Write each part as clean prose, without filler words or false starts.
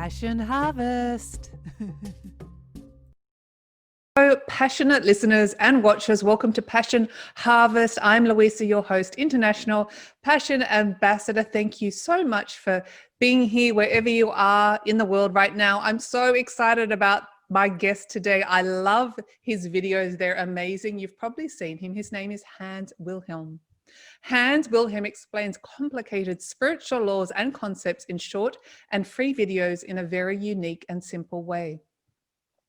Passion Harvest. So, passionate listeners and watchers, welcome to Passion Harvest. I'm Louisa, your host, International Passion Ambassador. Thank you so much for being here wherever you are in the world right now. I'm so excited about my guest today. I love his videos. They're amazing. You've probably seen him. His name is Hans Wilhelm. Hans Wilhelm explains complicated spiritual laws and concepts in short and free videos in a very unique and simple way.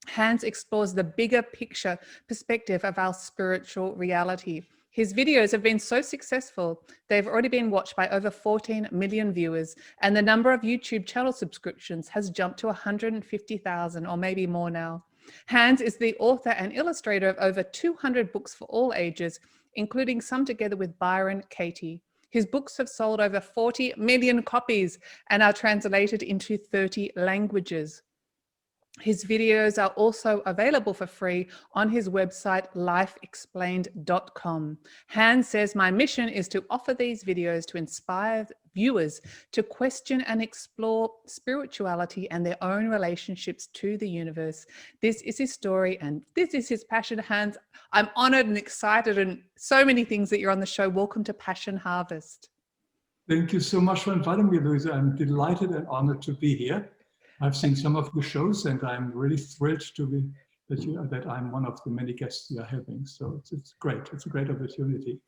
Hans explores the bigger picture perspective of our spiritual reality. His videos have been so successful, they've already been watched by over 14 million viewers, and the number of YouTube channel subscriptions has jumped to 150,000 or maybe more now. Hans is the author and illustrator of over 200 books for all ages, including some together with Byron Katie. His books have sold over 40 million copies and are translated into 30 languages. His videos are also available for free on his website, lifeexplained.com. Hans says, "My mission is to offer these videos to inspire viewers to question and explore spirituality and their own relationships to the universe." This is his story and this is his passion. Hans, I'm honored and excited and so many things that you're on the show. Welcome to Passion Harvest. Thank you so much for inviting me, Louisa. I'm delighted and honored to be here. I've seen some of the shows and I'm really thrilled to be that I'm one of the many guests you are having. So it's great. It's a great opportunity.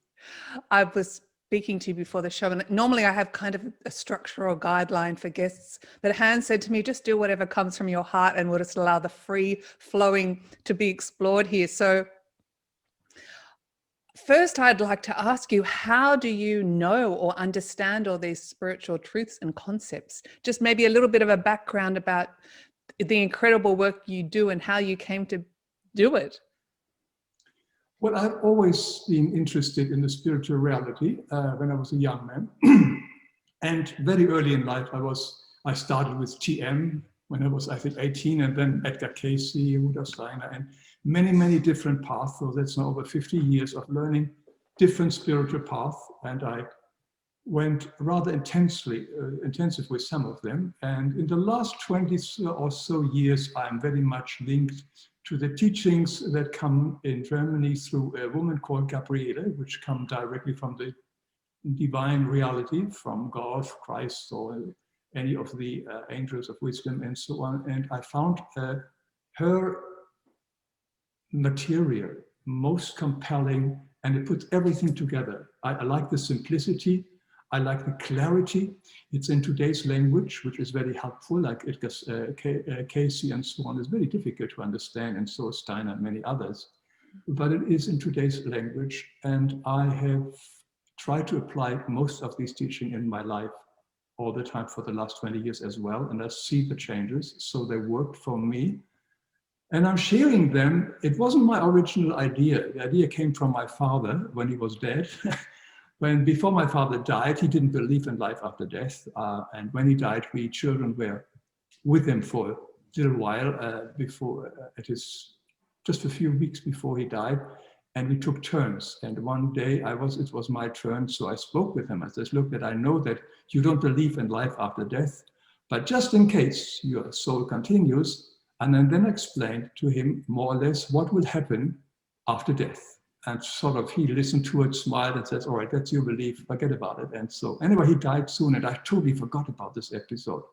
I was speaking to you before the show, and normally I have kind of a structure or guideline for guests, but Hans said to me, just do whatever comes from your heart and we'll just allow the free flowing to be explored here. So first, I'd like to ask you, how do you know or understand all these spiritual truths and concepts? Just maybe a little bit of a background about the incredible work you do and how you came to do it. Well, I've always been interested in the spiritual reality when I was a young man. And very early in life, I started with TM when I was, I think, 18, and then Edgar Cayce, Rudolf Steiner, and many, many different paths. So that's now over 50 years of learning different spiritual paths. And I went rather intensive with some of them. And in the last 20 or so years, I'm very much linked to the teachings that come in Germany through a woman called Gabriele, which come directly from the divine reality, from God, Christ, or any of the angels of wisdom and so on. And I found her material most compelling, and it puts everything together. I like the simplicity. I like the clarity. It's in today's language, which is very helpful, like Edgar Cayce and so on. It's very difficult to understand, and so is Steiner and many others. But it is in today's language, and I have tried to apply most of these teachings in my life all the time for the last 20 years as well, and I see the changes. So they worked for me. And I'm sharing them. It wasn't my original idea. The idea came from my father when he was dead. Before my father died, he didn't believe in life after death. And when he died, we children were with him for a little while just a few weeks before he died. And we took turns. And one day it was my turn. So I spoke with him. I said, look, that I know that you don't believe in life after death, but just in case your soul continues. And then explained to him more or less what will happen after death. And sort of he listened to it, smiled and says, all right, that's your belief, forget about it. And so anyway, he died soon and I totally forgot about this episode.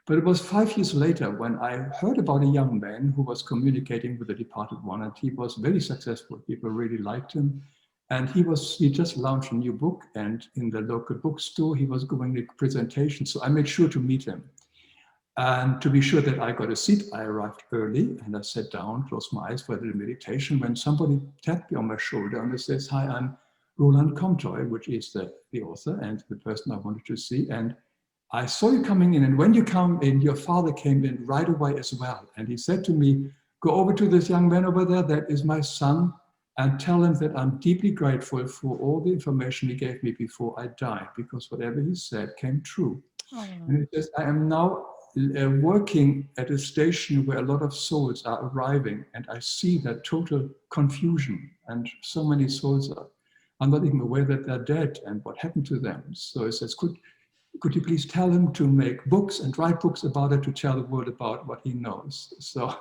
But it was 5 years later when I heard about a young man who was communicating with the departed one, and he was very successful. People really liked him. And he just launched a new book, and in the local bookstore, he was going to a presentation. So I made sure to meet him. And to be sure that I got a seat, I arrived early and I sat down, closed my eyes for a little meditation, when somebody tapped me on my shoulder and says, hi, I'm Roland Comtois, which is the author and the person I wanted to see. And I saw you coming in, and when you come in, your father came in right away as well. And he said to me, go over to this young man over there, that is my son, and tell him that I'm deeply grateful for all the information he gave me before I died, because whatever he said came true. Oh. And he says, I am now working at a station where a lot of souls are arriving, and I see that total confusion, and so many souls are not even aware that they're dead and what happened to them. So he says, could you please tell him to make books and write books about it, to tell the world about what he knows? So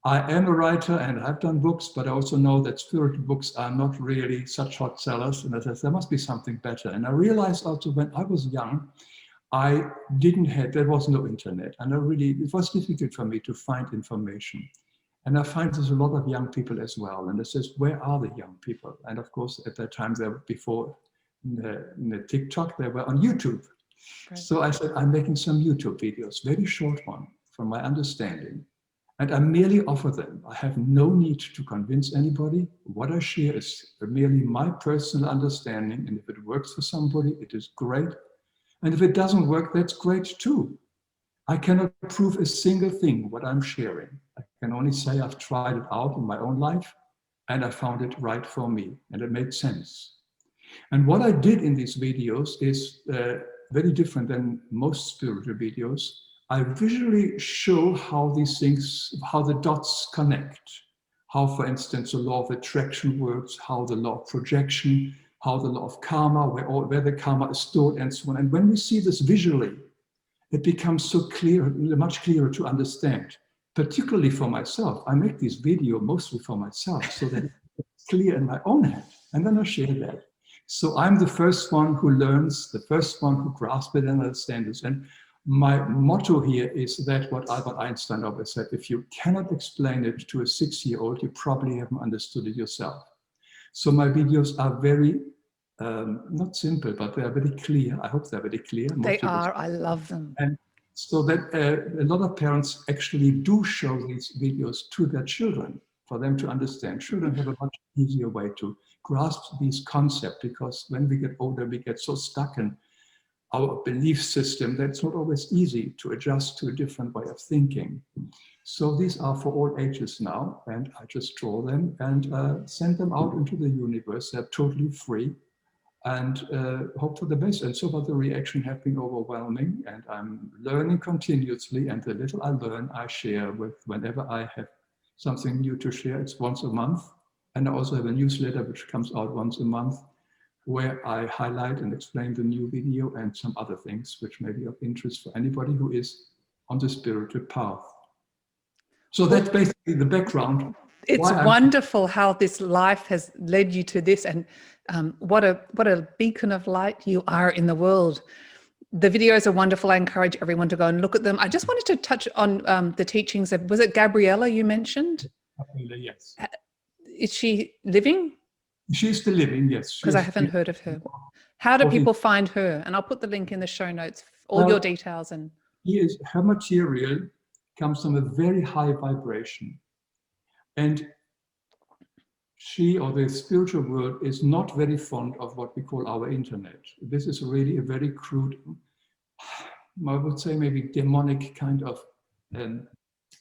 I am a writer and I've done books, but I also know that spiritual books are not really such hot sellers. And I said, there must be something better. And I realized also when I was young, there was no internet. And it was difficult for me to find information. And I find there's a lot of young people as well. And it says, where are the young people? And of course, at that time, before the TikTok, they were on YouTube. Right. So I said, I'm making some YouTube videos, very short one, from my understanding. And I merely offer them. I have no need to convince anybody. What I share is merely my personal understanding. And if it works for somebody, it is great. And if it doesn't work, that's great too. I cannot prove a single thing what I'm sharing. I can only say I've tried it out in my own life and I found it right for me and it made sense. And what I did in these videos is very different than most spiritual videos. I visually show how these things, how the dots connect. How, for instance, the law of attraction works, how the law of projection, how the law of karma, where the karma is stored and so on. And when we see this visually, it becomes so clear, much clearer to understand, particularly for myself. I make this video mostly for myself so that it's clear in my own head. And then I share that. So I'm the first one who learns, the first one who grasps it and understands it. And my motto here is that what Albert Einstein always said, if you cannot explain it to a 6-year-old, you probably haven't understood it yourself. So my videos are very, not simple, but they are very clear. I hope they're very clear. They are, I love them. And so that a lot of parents actually do show these videos to their children for them to understand. Children have a much easier way to grasp these concepts because when we get older, we get so stuck in our belief system that it's not always easy to adjust to a different way of thinking. So these are for all ages now, and I just draw them and send them out into the universe. They're totally free and hope for the best. And so far the reaction have been overwhelming and I'm learning continuously, and the little I learn, I share with whenever I have something new to share. It's once a month. And I also have a newsletter which comes out once a month where I highlight and explain the new video and some other things which may be of interest for anybody who is on the spiritual path. So that's basically the background. It's wonderful how this life has led you to this, and what a beacon of light you are in the world. The videos are wonderful. I encourage everyone to go and look at them. I just wanted to touch on the teachings of, was it Gabriele you mentioned? Gabriele, yes. Is she living? She's still living, yes. Because I haven't heard of her. How do people find her? And I'll put the link in the show notes, all your details. And her material comes from a very high vibration. And she, or the spiritual world, is not very fond of what we call our internet. This is really a very crude, I would say maybe demonic kind of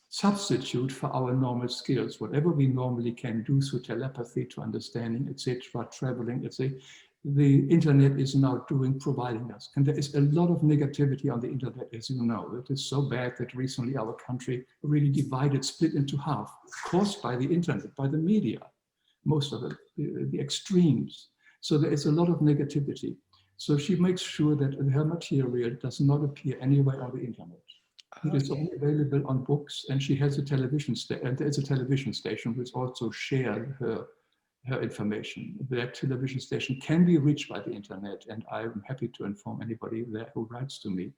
substitute for our normal skills. Whatever we normally can do through telepathy, to understanding, etc., traveling, etc., the internet is now providing us. And there is a lot of negativity on the internet, as you know. It is so bad that recently our country really divided, split into half, caused by the internet, by the media, most of it, the extremes. So there is a lot of negativity. So she makes sure that her material does not appear anywhere on the internet. It is only available on books, and she has a television station, and there's a television station which also shares her information. That television station can be reached by the internet, and I'm happy to inform anybody there who writes to me.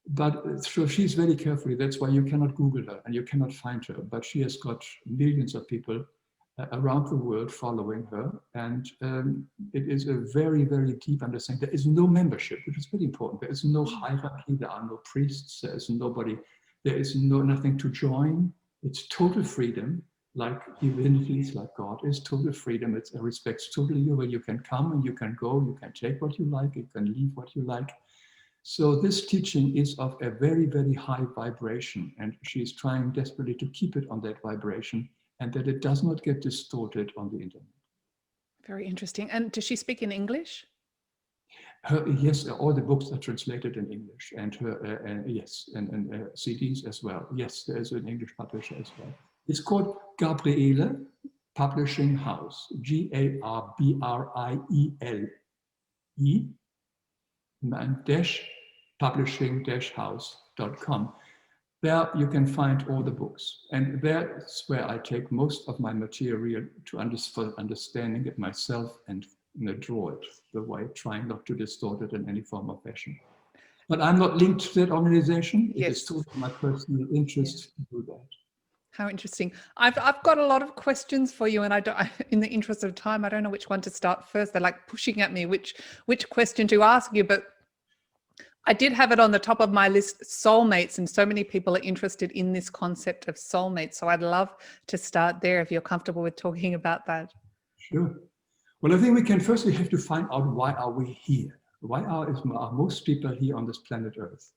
But so she's very carefully, that's why you cannot Google her and you cannot find her, but she has got millions of people around the world following her, and it is a very, very deep understanding. There is no membership, which is very important. There is no hierarchy, there are no priests, there is nobody, there is nothing to join. It's total freedom, like divinities, like God is total freedom. It respects totally you, where you can come and you can go, you can take what you like, you can leave what you like. So this teaching is of a very, very high vibration, and she's trying desperately to keep it on that vibration, and that it does not get distorted on the internet. Very interesting. And does she speak in English? Yes, all the books are translated in English, and yes, and CDs as well. Yes, there is an English publisher as well. It's called Gabriele Publishing House, Gabriele, and dash publishing-house.com. There you can find all the books. And that's where I take most of my material for understanding it myself and draw it the way, trying not to distort it in any form or fashion. But I'm not linked to that organization. It is totally my personal interest to do that. How interesting. I've got a lot of questions for you, and in the interest of time, I don't know which one to start first. They're like pushing at me which question to ask you, but I did have it on the top of my list, soulmates, and so many people are interested in this concept of soulmates. So I'd love to start there if you're comfortable with talking about that. Sure. Well, I think we have to find out, why are we here? Why are most people here on this planet Earth?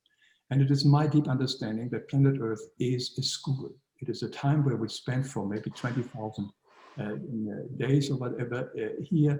And it is my deep understanding that planet Earth is a school. It is a time where we spend for maybe 20,000 days or whatever here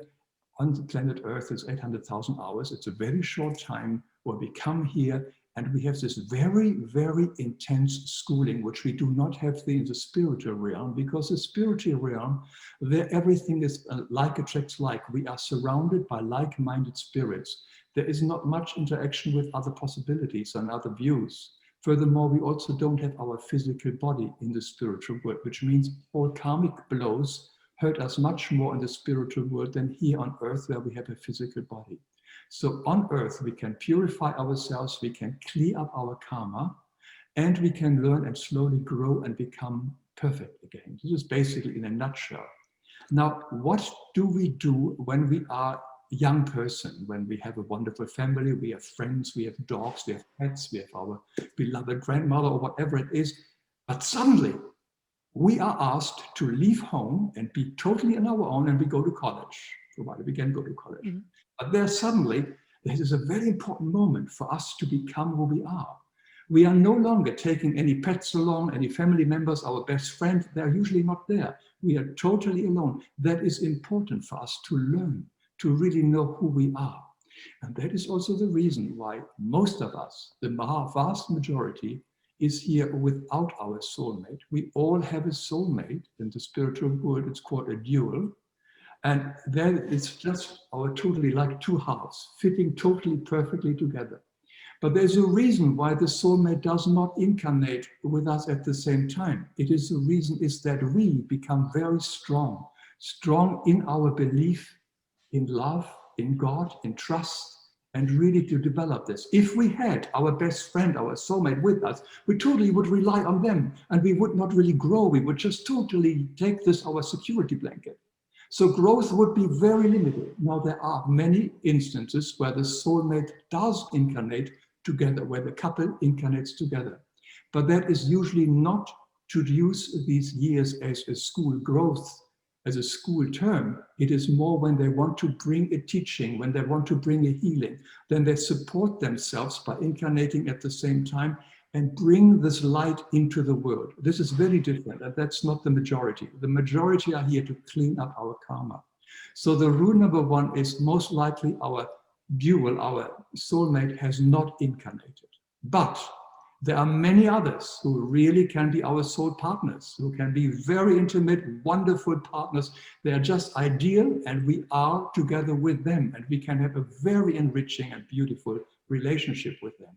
on the planet Earth. Is 800,000 hours. It's a very short time where we come here and we have this very, very intense schooling, which we do not have in the spiritual realm, because the spiritual realm, there everything is like attracts like. We are surrounded by like-minded spirits. There is not much interaction with other possibilities and other views. Furthermore, we also don't have our physical body in the spiritual world, which means all karmic blows hurt us much more in the spiritual world than here on Earth, where we have a physical body. So on Earth, we can purify ourselves, we can clear up our karma, and we can learn and slowly grow and become perfect again. This is basically in a nutshell. Now, what do we do when we are young person, when we have a wonderful family, we have friends, we have dogs, we have pets, we have our beloved grandmother or whatever it is, but suddenly we are asked to leave home and be totally on our own, and we go to college, provided we can go to college. Mm-hmm. But there is a very important moment for us to become who we are. We are no longer taking any pets along, any family members, our best friend, they're usually not there. We are totally alone. That is important for us to learn, to really know who we are. And that is also the reason why most of us, the vast majority, is here without our soulmate. We all have a soulmate. In the spiritual world, it's called a dual. And then it's just totally like two halves, fitting totally perfectly together. But there's a reason why the soulmate does not incarnate with us at the same time. The reason is that we become very strong in our belief, in love, in God, in trust, and really to develop this. If we had our best friend, our soulmate with us, we totally would rely on them, and we would not really grow. We would just totally take this our security blanket. So growth would be very limited. Now, there are many instances where the soulmate does incarnate together, where the couple incarnates together. But that is usually not to use these years as a school growth, as a school term. It is more when they want to bring a teaching, when they want to bring a healing, then they support themselves by incarnating at the same time and bring this light into the world. This is very different, and that's not the majority. The majority are here to clean up our karma. So the rule number one is most likely our dual, our soulmate, has not incarnated. But there are many others who really can be our soul partners, who can be very intimate, wonderful partners. They are just ideal, and we are together with them, and we can have a very enriching and beautiful relationship with them.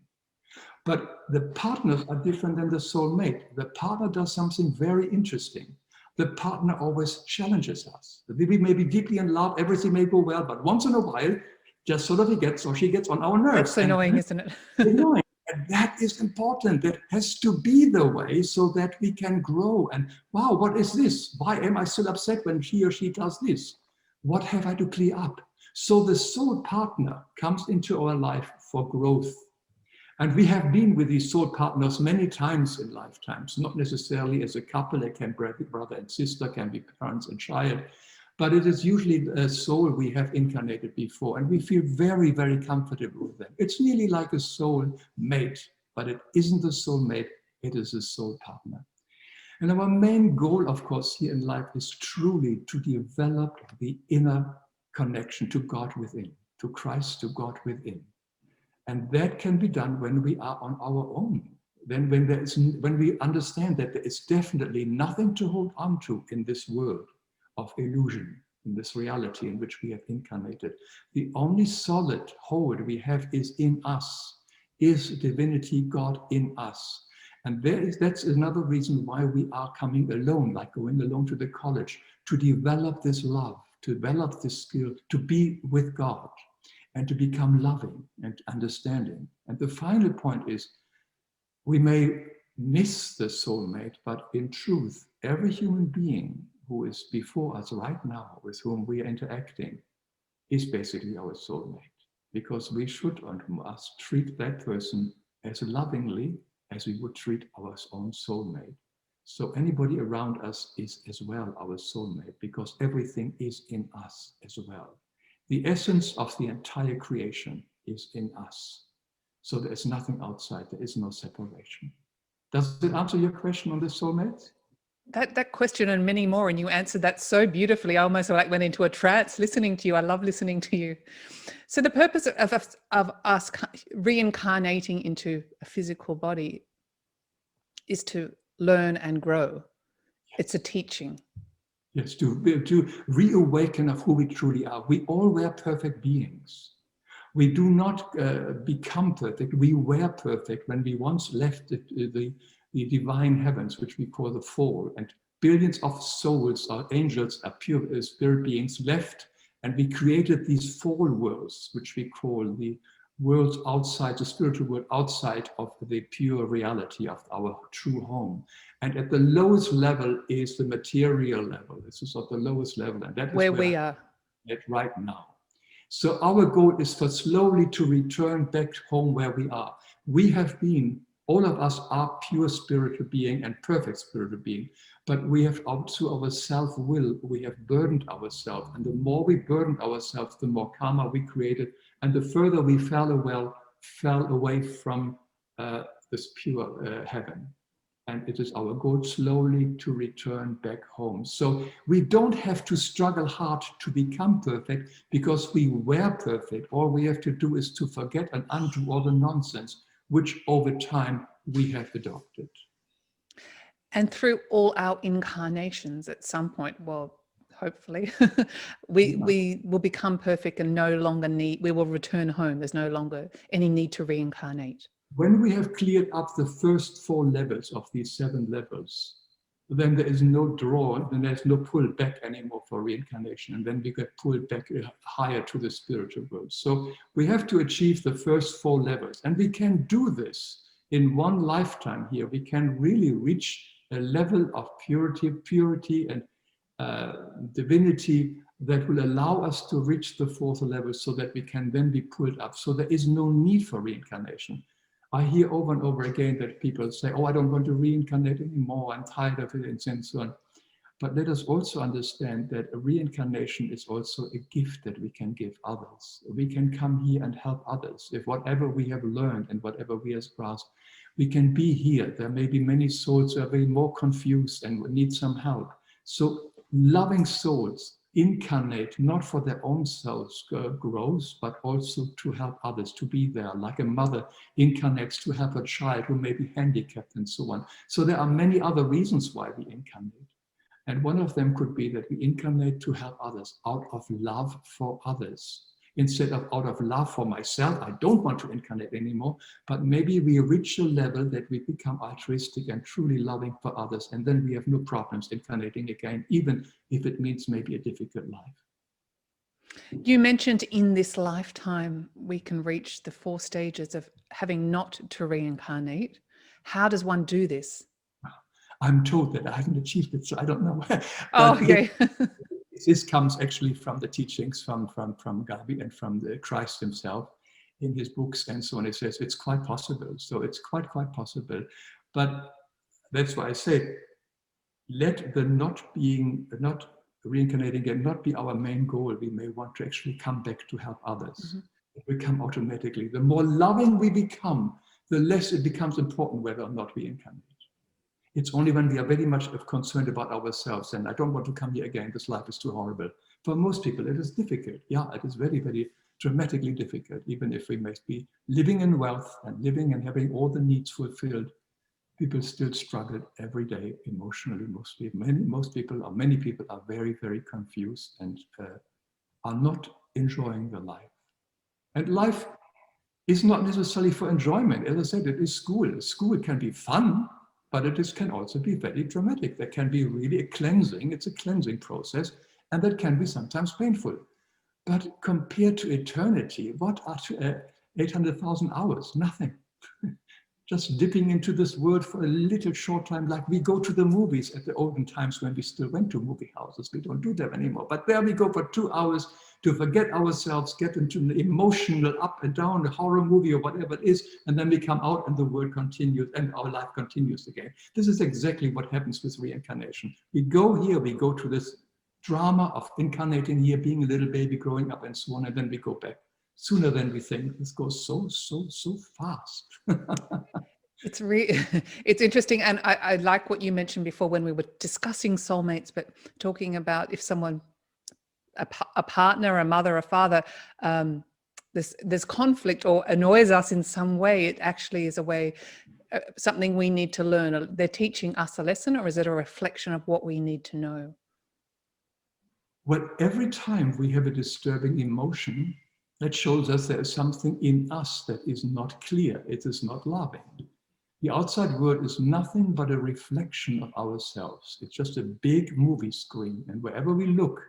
But the partners are different than the soulmate. The partner does something very interesting. The partner always challenges us. We may be deeply in love, everything may go well, but once in a while, just sort of he gets or she gets on our nerves. That's annoying, isn't it? Annoying. And that is important. That has to be the way so that we can grow. And wow, what is this? Why am I still upset when he or she does this? What have I to clear up? So the soul partner comes into our life for growth. And we have been with these soul partners many times in lifetimes, not necessarily as a couple. They can be brother and sister, can be parents and child, but it is usually a soul we have incarnated before, and we feel very, very comfortable with them. It's nearly like a soul mate, but it isn't a soul mate, it is a soul partner. And our main goal, of course, here in life is truly to develop the inner connection to God within, to Christ, to God within. And that can be done when we are on our own. Then when we understand that there is definitely nothing to hold on to in this world of illusion, in this reality in which we have incarnated. The only solid hold we have is in us, is divinity, God in us. And that's another reason why we are coming alone, like going alone to the college, to develop this love, to develop this skill, to be with God, and to become loving and understanding. And the final point is, we may miss the soulmate, but in truth, every human being who is before us right now, with whom we are interacting, is basically our soulmate. Because we should and must treat that person as lovingly as we would treat our own soulmate. So anybody around us is as well our soulmate, because everything is in us as well. The essence of the entire creation is in us. So there is nothing outside, there is no separation. Does it answer your question on the soulmates? That question and many more, and you answered that so beautifully. I almost like went into a trance listening to you. I love listening to you. So the purpose of us reincarnating into a physical body is to learn and grow. It's a teaching. Yes, to reawaken of who we truly are. We all were perfect beings. We do not become perfect. We were perfect when we once left the divine heavens, which we call the fall, and billions of souls or angels are pure spirit beings left, and we created these fall worlds, which we call the worlds outside, the spiritual world outside of the pure reality of our true home. And at the lowest level is the material level. This is at the lowest level, and that is where we are at right now. So our goal is for slowly to return back home where we are. We have been, all of us are pure spiritual being and perfect spiritual being, but we have through our self-will, we have burdened ourselves. And the more we burdened ourselves, the more karma we created, and the further we fell away from this pure heaven. And it is our goal slowly to return back home. So we don't have to struggle hard to become perfect, because we were perfect. All we have to do is to forget and undo all the nonsense, which over time we have adopted. And through all our incarnations at some point, well, hopefully, we will become perfect and no longer we will return home. There's no longer any need to reincarnate. When we have cleared up the first 4 levels of these 7 levels, then there is no draw, then there's no pull back anymore for reincarnation. And then we get pulled back higher to the spiritual world. So we have to achieve the first 4 levels. And we can do this in one lifetime here. We can really reach a level of purity and divinity that will allow us to reach the 4th level, so that we can then be pulled up. So there is no need for reincarnation. I hear over and over again that people say, oh, I don't want to reincarnate anymore, I'm tired of it, and so on. But let us also understand that a reincarnation is also a gift that we can give others. We can come here and help others. If whatever we have learned and whatever we have grasped, we can be here. There may be many souls who are very more confused and need some help. So loving souls incarnate not for their own selves growth, but also to help others, to be there, like a mother incarnates to help a child who may be handicapped and so on. So there are many other reasons why we incarnate. And one of them could be that we incarnate to help others out of love for others. Instead of out of love for myself, I don't want to incarnate anymore, but maybe we reach a level that we become altruistic and truly loving for others, and then we have no problems incarnating again, even if it means maybe a difficult life. You mentioned in this lifetime, we can reach the 4 stages of having not to reincarnate. How does one do this? I'm told that I haven't achieved it, so I don't know. Oh, okay. This comes actually from the teachings from Gabriele and from the Christ himself in his books and so on. It says it's quite possible. So it's quite possible. But that's why I say, let the not reincarnating again not be our main goal. We may want to actually come back to help others. Mm-hmm. It will come automatically. The more loving we become, the less it becomes important whether or not we incarnate. It's only when we are very much concerned about ourselves and I don't want to come here again, this life is too horrible. For most people, it is difficult. Yeah, it is very, very dramatically difficult. Even if we may be living in wealth and living and having all the needs fulfilled, people still struggle every day emotionally. Many people are very, very confused and are not enjoying the life. And life is not necessarily for enjoyment. As I said, it is school. School can be fun, but can also be very dramatic. There can be really a cleansing. It's a cleansing process, and that can be sometimes painful. But compared to eternity, what are 800,000 hours? Nothing. Just dipping into this world for a little short time, like we go to the movies at the olden times when we still went to movie houses. We don't do that anymore. But there we go for 2 hours to forget ourselves, get into an emotional up and down, a horror movie or whatever it is, and then we come out and the world continues and our life continues again. This is exactly what happens with reincarnation. We go here, we go to this drama of incarnating here, being a little baby, growing up and so on, and then we go back. Sooner than we think. This goes so fast. It's it's interesting. And I like what you mentioned before when we were discussing soulmates, but talking about if someone, a partner, a mother, a father, there's conflict or annoys us in some way, it actually is a way, something we need to learn. They're teaching us a lesson, or is it a reflection of what we need to know? Well, every time we have a disturbing emotion, that shows us there is something in us that is not clear. It is not loving. The outside world is nothing but a reflection of ourselves. It's just a big movie screen. And wherever we look,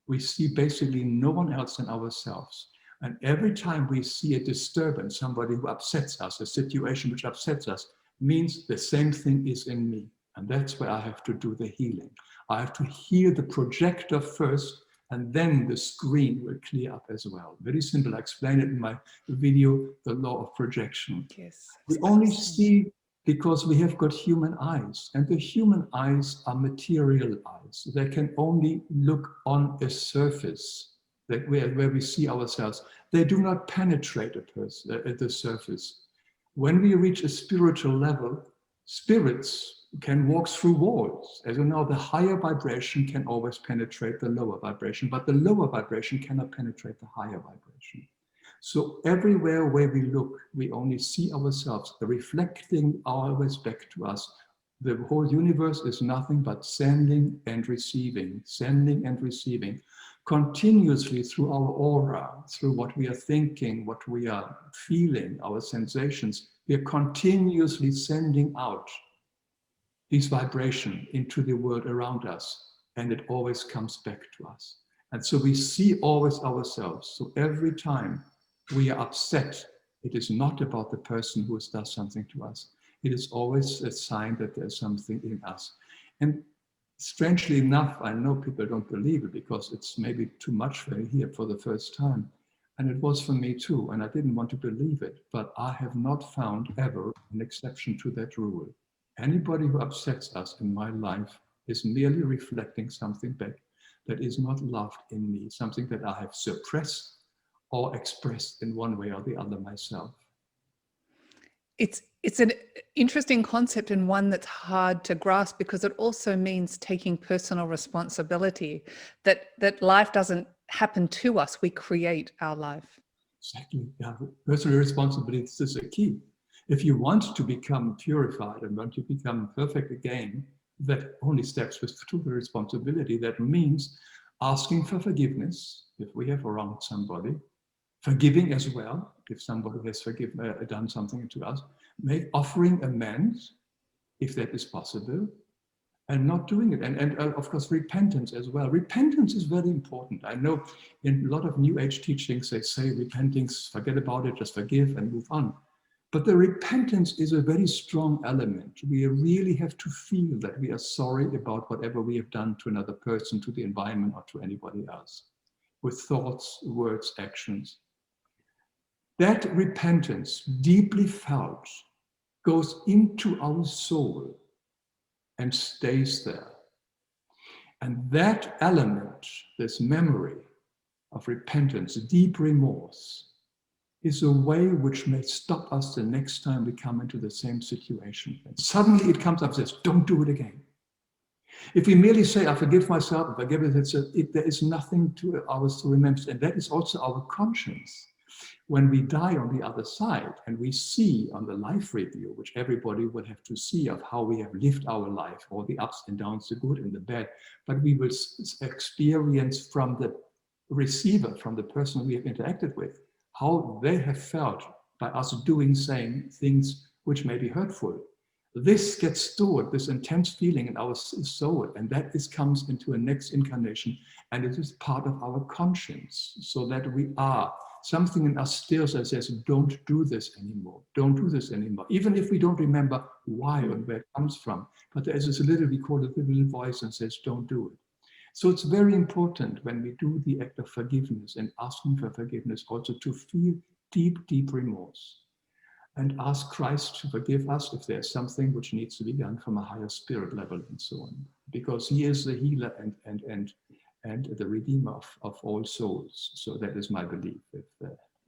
we see basically no one else than ourselves. And every time we see a disturbance, somebody who upsets us, a situation which upsets us, means the same thing is in me. And that's where I have to do the healing. I have to heal the projector first, and then the screen will clear up as well. Very simple. I explain it in my video, The Law of Projection. Yes. We only see because we have got human eyes, and the human eyes are material eyes. They can only look on a surface that where we see ourselves. They do not penetrate at the surface. When we reach a spiritual level, spirits can walk through walls. As you know, the higher vibration can always penetrate the lower vibration, but the lower vibration cannot penetrate the higher vibration. So everywhere where we look, we only see ourselves reflecting always back to us. The whole universe is nothing but sending and receiving, continuously through our aura, through what we are thinking, what we are feeling, our sensations. We are continuously sending out this vibration into the world around us, and it always comes back to us. And so we see always ourselves. So every time we are upset, it is not about the person who does something to us. It is always a sign that there's something in us. And strangely enough, I know people don't believe it because it's maybe too much for here for the first time. And it was for me too, and I didn't want to believe it, but I have not found ever an exception to that rule. Anybody who upsets us in my life is merely reflecting something back that is not loved in me, something that I have suppressed or expressed in one way or the other myself. It's an interesting concept, and one that's hard to grasp, because it also means taking personal responsibility, that life doesn't happen to us, we create our life. Exactly. Yeah. Personal responsibility is a key. If you want to become purified and want to become perfect again, that only steps with total responsibility. That means asking for forgiveness if we have wronged somebody, forgiving as well if somebody has done something to us, offering amends if that is possible, and not doing it. And of course, repentance as well. Repentance is very important. I know in a lot of New Age teachings, they say repentance, forget about it, just forgive and move on. But the repentance is a very strong element. We really have to feel that we are sorry about whatever we have done to another person, to the environment, or to anybody else, with thoughts, words, actions. That repentance, deeply felt, goes into our soul and stays there. And that element, this memory of repentance, deep remorse, is a way which may stop us the next time we come into the same situation. And suddenly it comes up and says, don't do it again. If we merely say, I forgive myself, I forgive it, there is nothing to ours to remember. And that is also our conscience. When we die on the other side and we see on the life review, which everybody will have to see of how we have lived our life, all the ups and downs, the good and the bad, but we will experience from the receiver, from the person we have interacted with, how they have felt by us doing, saying things which may be hurtful. This gets stored, this intense feeling in our soul, and that comes into a next incarnation, and it is part of our conscience, so that we are, something in us steers and says, don't do this anymore, don't do this anymore, even if we don't remember why or where it comes from. But there is this little, we call it the little voice and says, don't do it. So it's very important when we do the act of forgiveness and asking for forgiveness also to feel deep, deep remorse and ask Christ to forgive us if there's something which needs to be done from a higher spirit level and so on, because he is the healer and the redeemer of all souls. So that is my belief.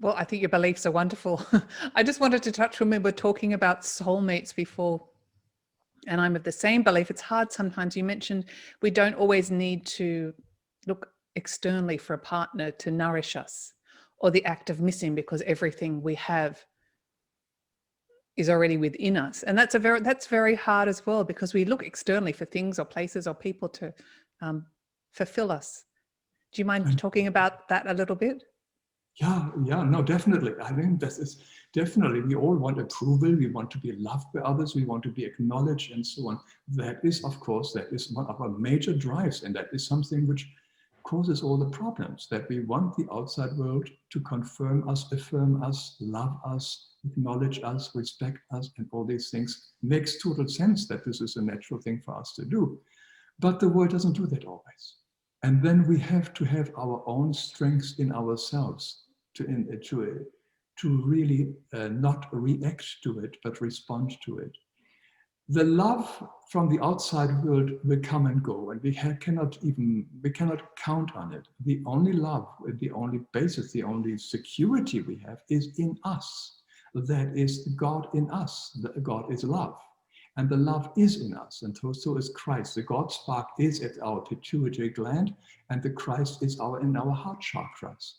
Well, I think your beliefs are wonderful. I just wanted to touch when we were talking about soulmates before, and I'm of the same belief. It's hard sometimes. You mentioned we don't always need to look externally for a partner to nourish us, or the act of missing, because everything we have is already within us. And that's very hard as well, because we look externally for things or places or people to fulfill us. Do you mind talking about that a little bit? Yeah, no, definitely. I think this is definitely, we all want approval. We want to be loved by others. We want to be acknowledged and so on. That is, of course, that is one of our major drives. And that is something which causes all the problems, that we want the outside world to confirm us, affirm us, love us, acknowledge us, respect us, and all these things. Makes total sense that this is a natural thing for us to do. But the world doesn't do that always. And then we have to have our own strengths in ourselves to really not react to it, but respond to it. The love from the outside world will come and go, and we cannot count on it. The only love, the only basis, the only security we have is in us. That is God in us. God is love. And the love is in us, and so is Christ. The God spark is at our pituitary gland, and the Christ is in our heart chakras.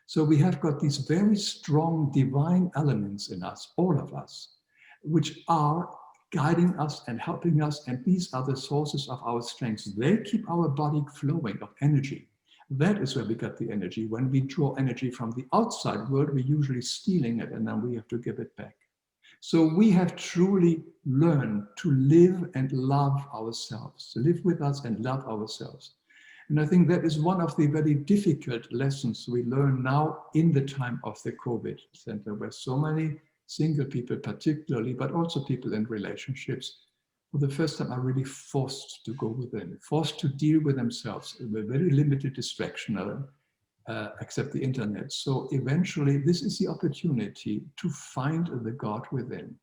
So we have got these very strong divine elements in us, all of us, which are guiding us and helping us, and these are the sources of our strength. They keep our body flowing of energy. That is where we get the energy. When we draw energy from the outside world, we're usually stealing it, and then we have to give it back. So we have truly learned to live and love ourselves, to live with us and love ourselves. And I think that is one of the very difficult lessons we learn now in the time of the COVID center, where so many single people particularly, but also people in relationships, for the first time are really forced to go within, forced to deal with themselves with very limited distraction, except the internet. So eventually this is the opportunity to find the God within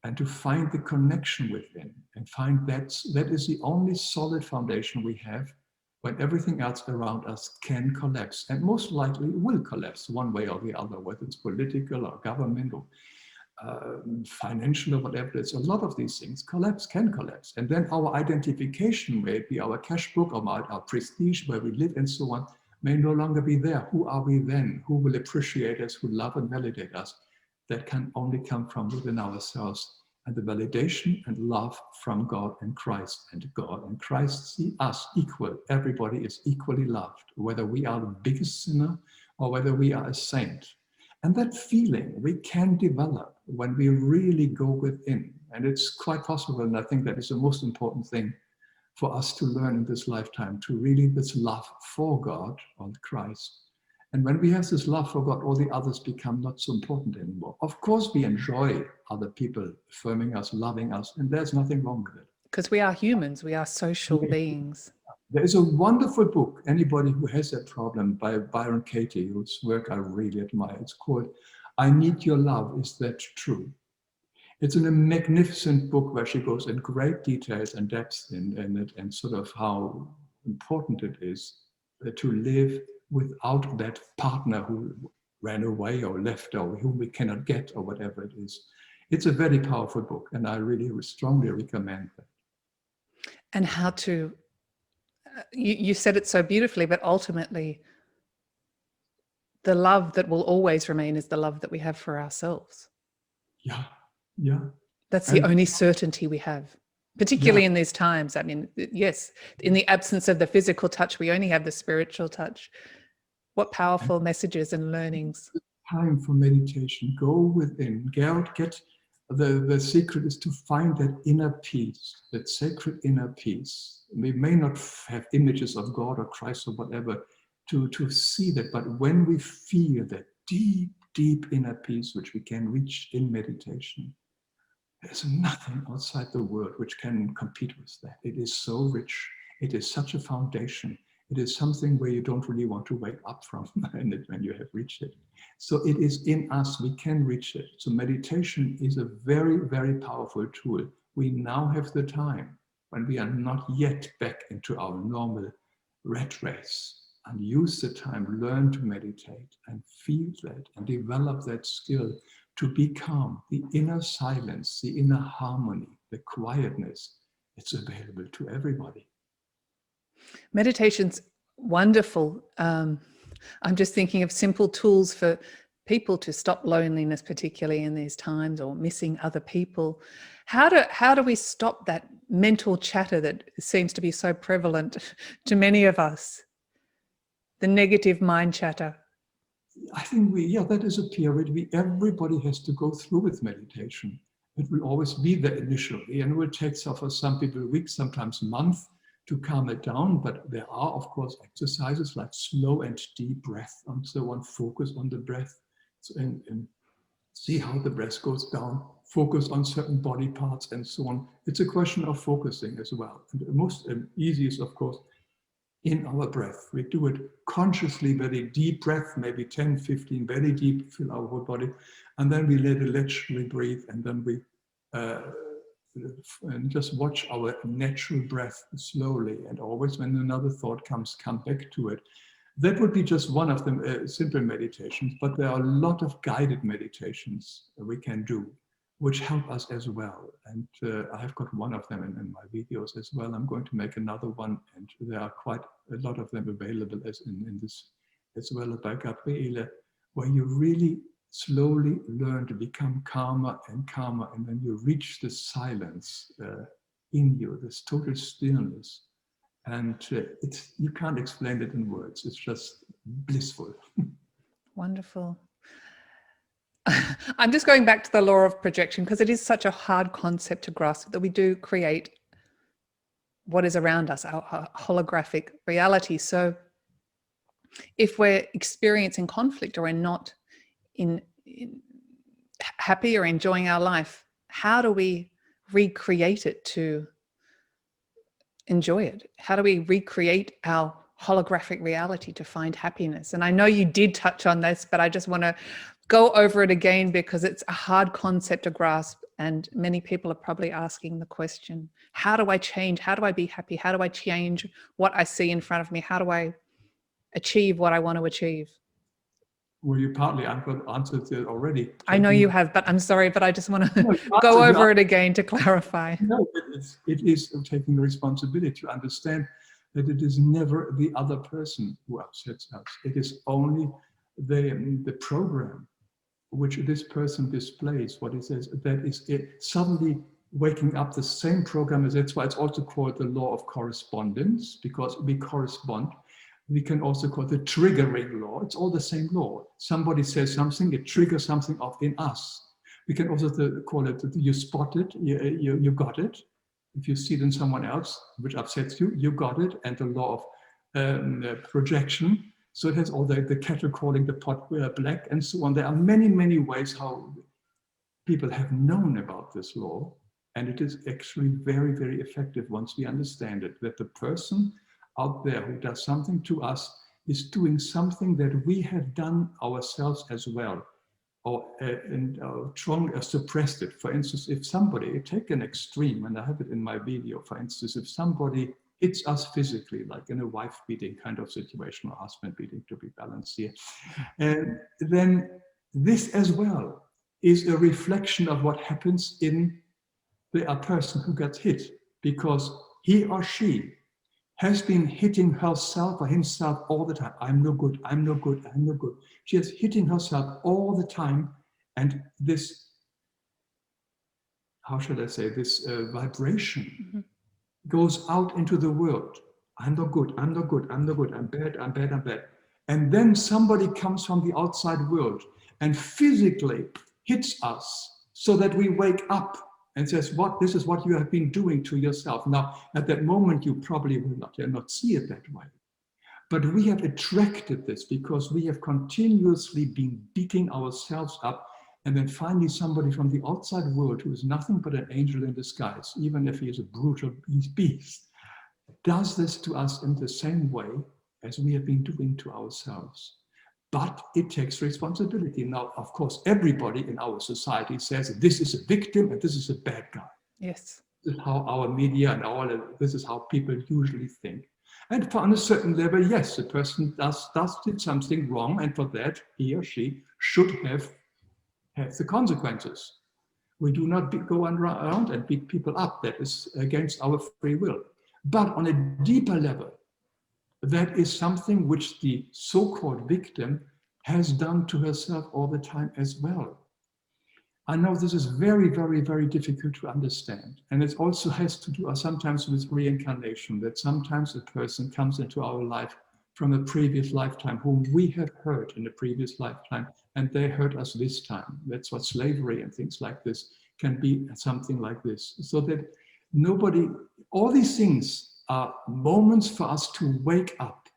and to find the connection within, and find that is the only solid foundation we have when everything else around us can collapse, and most likely will collapse one way or the other, whether it's political or government or financial or whatever. It's a lot of these things can collapse. And then our identification, may it be our cash book or our prestige, where we live and so on, may no longer be there. Who are we then? Who will appreciate us, who love and validate us? That can only come from within ourselves. And the validation and love from God and Christ. And God and Christ see us equal. Everybody is equally loved, whether we are the biggest sinner or whether we are a saint. And that feeling we can develop when we really go within. And it's quite possible, and I think that is the most important thing for us to learn in this lifetime, to really this love for God or Christ. And when we have this love for God, all the others become not so important anymore. Of course, we enjoy other people affirming us, loving us, and there's nothing wrong with it. Because we are humans, we are social beings. There is a wonderful book, anybody who has that problem, by Byron Katie, whose work I really admire. It's called I Need Your Love, Is That True? It's a magnificent book where she goes in great details and depth in it, and sort of how important it is to live without that partner who ran away or left or whom we cannot get or whatever it is. It's a very powerful book, and I really strongly recommend that. And how to, you said it so beautifully, but ultimately the love that will always remain is the love that we have for ourselves. Yeah. That's the only certainty we have, particularly in these times. I mean, yes, in the absence of the physical touch, we only have the spiritual touch. What powerful messages and learnings. time for meditation. Go within. Get the secret is to find that inner peace, that sacred inner peace. We may not have images of God or Christ or whatever to see that, but when we feel that deep, deep inner peace, which we can reach in meditation, there's nothing outside the world which can compete with that. It is so rich. It is such a foundation. It is something where you don't really want to wake up from when you have reached it. So it is in us, we can reach it. So meditation is a very, very powerful tool. We now have the time when we are not yet back into our normal rat race, and use the time, learn to meditate and feel that and develop that skill to be calm, the inner silence, the inner harmony, the quietness. It's available to everybody. Meditation's wonderful. I'm just thinking of simple tools for people to stop loneliness, particularly in these times, or missing other people. How do we stop that mental chatter that seems to be so prevalent to many of us? The negative mind chatter. I think that is a period everybody has to go through with meditation. It will always be there initially, and it will take for some people weeks, sometimes months, to calm it down. But there are, of course, exercises like slow and deep breath, and so on. Focus on the breath, and see how the breath goes down. Focus on certain body parts, and so on. It's a question of focusing as well. And the most easiest, of course, in our breath. We do it consciously, very deep breath, maybe 10, 15, very deep, fill our whole body. And then we let it naturally breathe, and then we and just watch our natural breath slowly. And always when another thought comes, come back to it. That would be just one of the simple meditations, but there are a lot of guided meditations we can do, which help us as well. And I've got one of them in my videos as well. I'm going to make another one, and there are quite a lot of them available as in this as well by Gabriele, where you really slowly learn to become calmer and calmer, and then you reach the silence in you, this total stillness. And you can't explain it in words. It's just blissful. Wonderful. I'm just going back to the law of projection, because it is such a hard concept to grasp, that we do create what is around us, our holographic reality. So if we're experiencing conflict, or we're not in happy or enjoying our life, how do we recreate it to enjoy it? How do we recreate our holographic reality to find happiness? And I know you did touch on this, but I just want to go over it again, because it's a hard concept to grasp, and many people are probably asking the question, how do I change? How do I be happy? How do I change what I see in front of me? How do I achieve what I want to achieve? Well, you partly answered it already. I know you have, but I'm sorry, but I just want to go over it again to clarify. No, it is taking the responsibility to understand that it is never the other person who upsets us. It is only the program which this person displays, what it says, that is it suddenly waking up the same program. That's why it's also called the law of correspondence, because we correspond. We can also call it the triggering law. It's all the same law. Somebody says something, it triggers something off in us. We can also call it, you spot it, you got it. If you see it in someone else, which upsets you, you got it. And the law of projection. So it has all the kettle calling the pot black and so on. There are many, many ways how people have known about this law. And it is actually very, very effective once we understand it, that the person out there who does something to us is doing something that we have done ourselves as well, or suppressed it. For instance, if somebody, take an extreme, and I have it in my video, for instance, if somebody hits us physically, like in a wife beating kind of situation, or husband beating, to be balanced here, and then this as well is a reflection of what happens in the person who gets hit, because he or she has been hitting herself or himself all the time. I'm no good, I'm no good, I'm no good. She is hitting herself all the time. And this, how should I say, this vibration goes out into the world. I'm no good, I'm no good, I'm no good, I'm bad, I'm bad, I'm bad. And then somebody comes from the outside world and physically hits us so that we wake up and says, this is what you have been doing to yourself. Now, at that moment, you probably will not see it that way. But we have attracted this because we have continuously been beating ourselves up. And then finally somebody from the outside world, who is nothing but an angel in disguise, even if he is a brutal beast, does this to us in the same way as we have been doing to ourselves. But it takes responsibility. Now, of course, everybody in our society says this is a victim and this is a bad guy. Yes. This is how our media and this is how people usually think. And on a certain level, yes, the person did something wrong, and for that he or she should have the consequences. We do not go around and beat people up. That is against our free will. But on a deeper level, that is something which the so-called victim has done to herself all the time as well. I know this is very, very, very difficult to understand. And it also has to do sometimes with reincarnation, that sometimes a person comes into our life from a previous lifetime whom we have hurt in a previous lifetime, and they hurt us this time. That's what slavery and things like this can be, something like this. So that all these things are moments for us to wake up.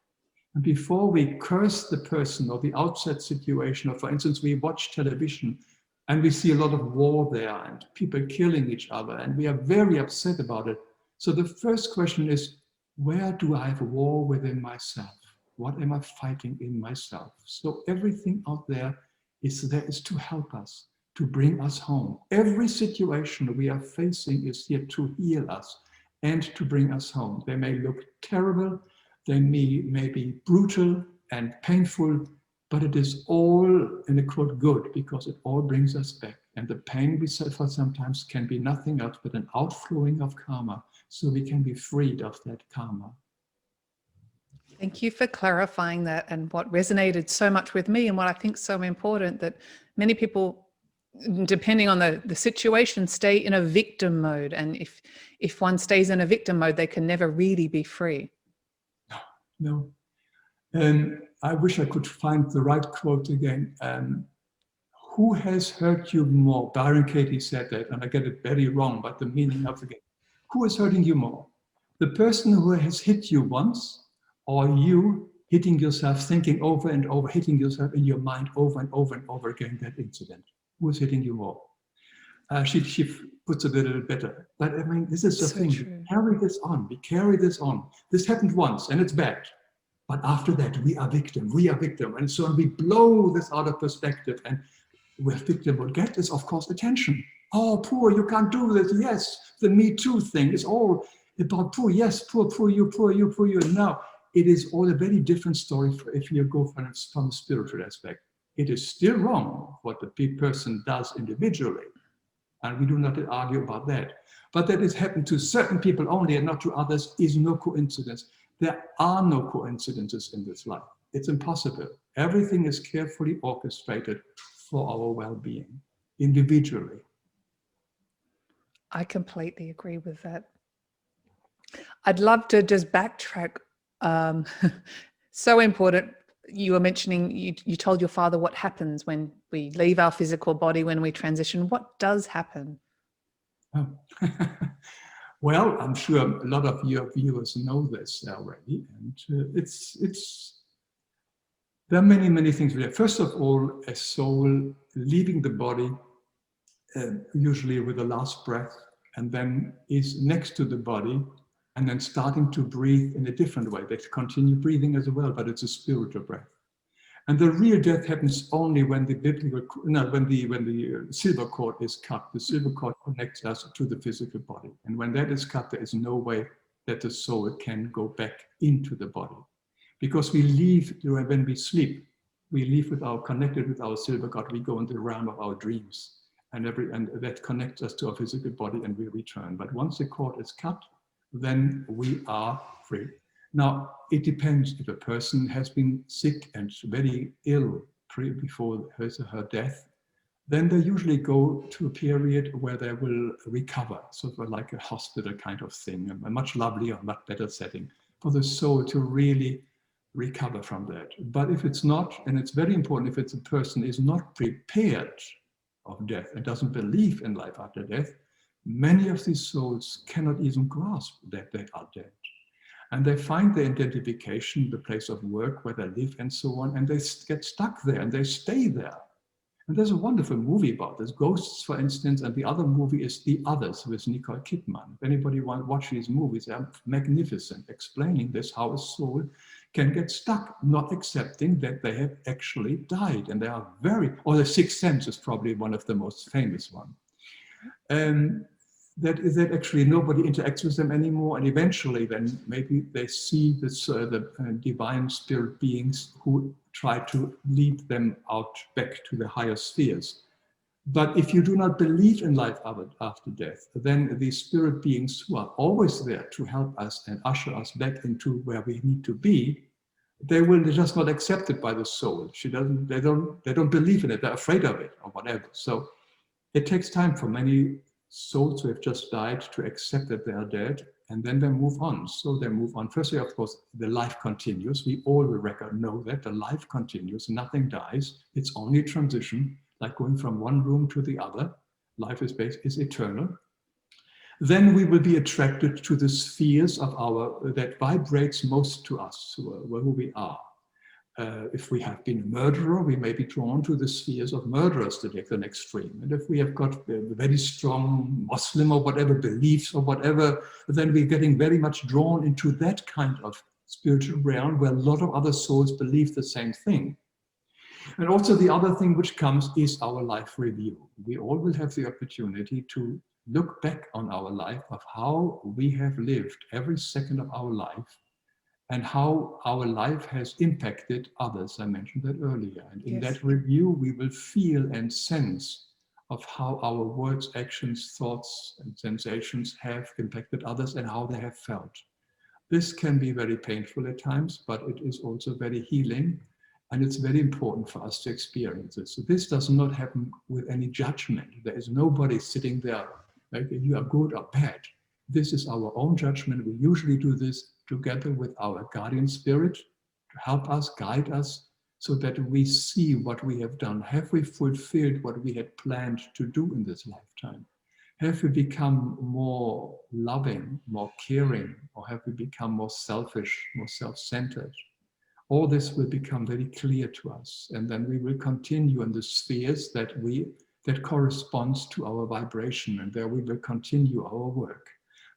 And before we curse the person or the outside situation, or for instance, we watch television and we see a lot of war there and people killing each other, and we are very upset about it. So the first question is, where do I have a war within myself? What am I fighting in myself? So everything out there is to help us, to bring us home. Every situation we are facing is here to heal us and to bring us home. They may look terrible, they may be brutal and painful, but it is all, in a quote, good, because it all brings us back. And the pain we suffer sometimes can be nothing else but an outflowing of karma, so we can be freed of that karma. Thank you for clarifying that, and what resonated so much with me, and what I think is so important, that many people, depending on the situation, stay in a victim mode. And if one stays in a victim mode, they can never really be free. No. I wish I could find the right quote again. Who has hurt you more? Byron Katie said that, and I get it very wrong, but the meaning of the game. Who is hurting you more? The person who has hit you once, or you hitting yourself, thinking over and over, hitting yourself in your mind over and over and over again, that incident? Who is hitting you more? She puts it a little better. But I mean, this is the thing. True. We carry this on. This happened once and it's bad. But after that, we are victim. And so we blow this out of perspective. And where victim will get is, of course, attention. Oh, poor, you can't do this. Yes, the Me Too thing is all about poor. Yes, poor you. And now it is all a very different story if you go from a spiritual aspect. It is still wrong what the person does individually. And we do not argue about that. But that it happened to certain people only and not to others is no coincidence. There are no coincidences in this life. It's impossible. Everything is carefully orchestrated for our well-being, individually. I completely agree with that. I'd love to just backtrack. So important. You were mentioning, you told your father what happens when we leave our physical body, when we transition. What does happen? Oh. Well, I'm sure a lot of your viewers know this already, and there are many, many things there. First of all, a soul leaving the body, usually with the last breath, and then is next to the body, and then starting to breathe in a different way. They continue breathing as well, but it's a spiritual breath. And the real death happens only when the silver cord is cut. The silver cord connects us to the physical body. And when that is cut, there is no way that the soul can go back into the body. Because we leave, when we sleep, we leave connected with our silver cord, we go into the realm of our dreams. And that connects us to our physical body, and we return. But once the cord is cut, then we are free. Now, it depends. If a person has been sick and very ill before her death, then they usually go to a period where they will recover, sort of like a hospital kind of thing, a much lovelier, much better setting for the soul to really recover from that. But if it's not, and it's very important, if it's a person is not prepared of death and doesn't believe in life after death, many of these souls cannot even grasp that they are dead. And they find their identification, the place of work where they live and so on, and they get stuck there and they stay there. And there's a wonderful movie about this, Ghosts, for instance, and the other movie is The Others with Nicole Kidman. If anybody wants to watch these movies, they're magnificent, explaining this, how a soul can get stuck, not accepting that they have actually died. And they are or The Sixth Sense is probably one of the most famous ones. That is that actually nobody interacts with them anymore, and eventually then maybe they see this, the divine spirit beings who try to lead them out back to the higher spheres. But if you do not believe in life after death, then the spirit beings who are always there to help us and usher us back into where we need to be, they will just not accept it by the soul. They don't believe in it, they're afraid of it or whatever. So it takes time for many souls who have just died to accept that they are dead, and then they move on. So they move on. Firstly, of course, the life continues. We all know that the life continues, nothing dies. It's only transition, like going from one room to the other. Life is eternal. Then we will be attracted to the spheres of that vibrates most to us, who we are. If we have been a murderer, we may be drawn to the spheres of murderers to take an extreme. And if we have got very strong Muslim or whatever beliefs or whatever, then we're getting very much drawn into that kind of spiritual realm where a lot of other souls believe the same thing. And also the other thing which comes is our life review. We all will have the opportunity to look back on our life, of how we have lived every second of our life, and how our life has impacted others. I mentioned that earlier. And in that review, we will feel and sense of how our words, actions, thoughts, and sensations have impacted others and how they have felt. This can be very painful at times, but it is also very healing. And it's very important for us to experience it. So this does not happen with any judgment. There is nobody sitting there like you are good or bad. This is our own judgment. We usually do this together with our guardian spirit to help us, guide us, so that we see what we have done. Have we fulfilled what we had planned to do in this lifetime? Have we become more loving, more caring, or have we become more selfish, more self-centered? All this will become very clear to us, and then we will continue in the spheres that corresponds to our vibration, and there we will continue our work.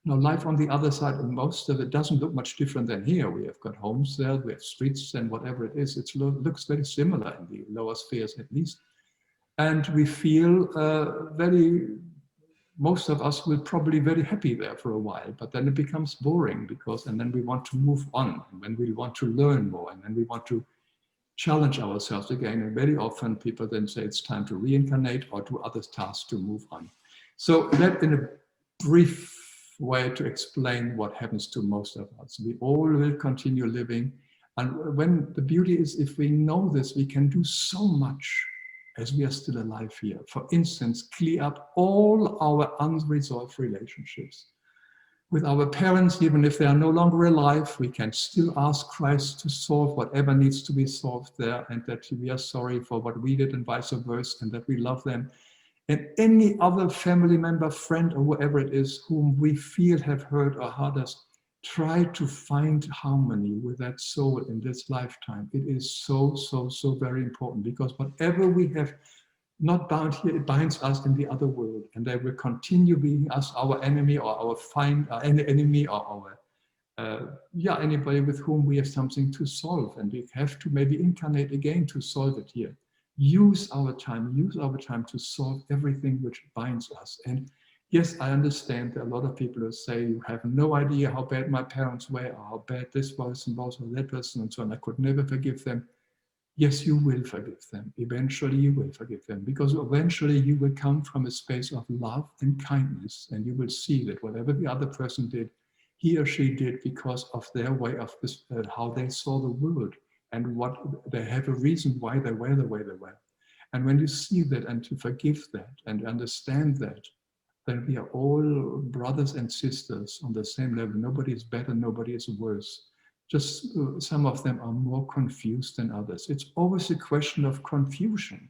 Now, life on the other side, and most of it doesn't look much different than here. We have got homes there, we have streets, and whatever it is, it looks very similar in the lower spheres at least. And we feel most of us will probably very happy there for a while, but then it becomes boring and then we want to move on, and then we want to learn more, and then we want to challenge ourselves again. And very often people then say it's time to reincarnate or do other tasks to move on. So that in a brief way to explain what happens to most of us. We all will continue living. And when the beauty is, if we know this, we can do so much as we are still alive here. For instance, clear up all our unresolved relationships. With our parents, even if they are no longer alive, we can still ask Christ to solve whatever needs to be solved there, and that we are sorry for what we did and vice versa, and that we love them. And any other family member, friend, or whoever it is whom we feel have hurt or hurt us, try to find harmony with that soul in this lifetime. It is so, so, so very important, because whatever we have not bound here, it binds us in the other world, and they will continue being us, our enemy or our enemy or anybody with whom we have something to solve, and we have to maybe incarnate again to solve it here. Use our time to solve everything which binds us. And yes, I understand that a lot of people will say, you have no idea how bad my parents were, or how bad this person was, or that person, and so on. I could never forgive them. Yes, you will forgive them. Eventually you will forgive them, because eventually you will come from a space of love and kindness, and you will see that whatever the other person did, he or she did because of their way of this, how they saw the world, and what they have a reason why they were the way they were. And when you see that and to forgive that and understand that, then we are all brothers and sisters on the same level. Nobody is better, nobody is worse. Just some of them are more confused than others. It's always a question of confusion.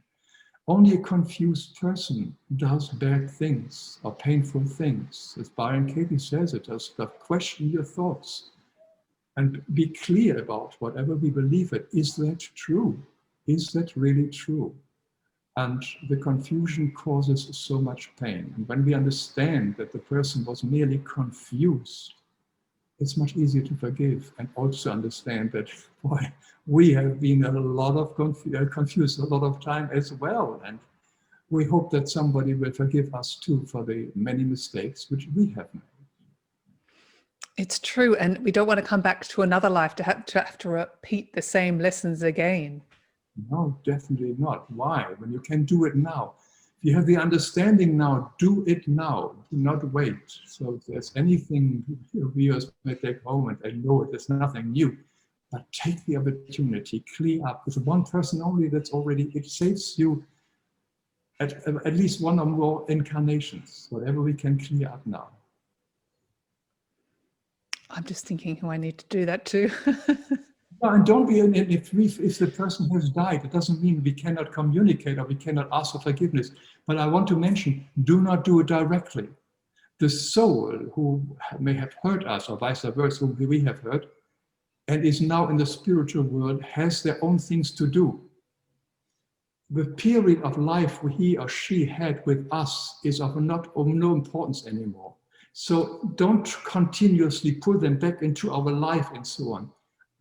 Only a confused person does bad things or painful things. As Byron Katie says, it does question your thoughts and be clear about whatever we believe it. Is that true? Is that really true? And the confusion causes so much pain. And when we understand that the person was merely confused, it's much easier to forgive and also understand that, boy, we have been a lot of confused a lot of time as well. And we hope that somebody will forgive us too for the many mistakes which we have made. It's true. And we don't want to come back to another life to have to repeat the same lessons again. No, definitely not. Why? When you can do it now. If you have the understanding now, do it now. Do not wait. So if there's anything viewers may take home, and I know it, there's nothing new, but take the opportunity, clear up. With one person only, that's already, it saves you at least one or more incarnations, whatever we can clear up now. I'm just thinking who I need to do that to. Yeah, and don't be, if the person has died, it doesn't mean we cannot communicate or we cannot ask for forgiveness. But I want to mention, do not do it directly. The soul who may have hurt us, or vice versa, whom we have hurt, and is now in the spiritual world, has their own things to do. The period of life he or she had with us is of no importance anymore. So don't continuously pull them back into our life and so on.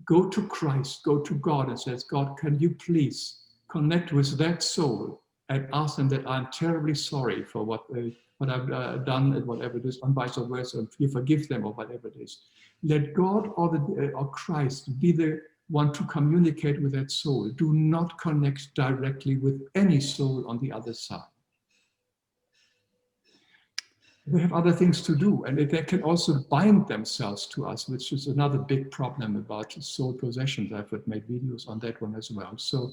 Go to Christ, go to God and says, God, can you please connect with that soul and ask them that I'm terribly sorry for what I've done and whatever it is, and vice versa, and you forgive them or whatever it is. Let God or Christ be the one to communicate with that soul. Do not connect directly with any soul on the other side. They have other things to do, and they can also bind themselves to us, which is another big problem about soul possessions. I've made videos on that one as well. So,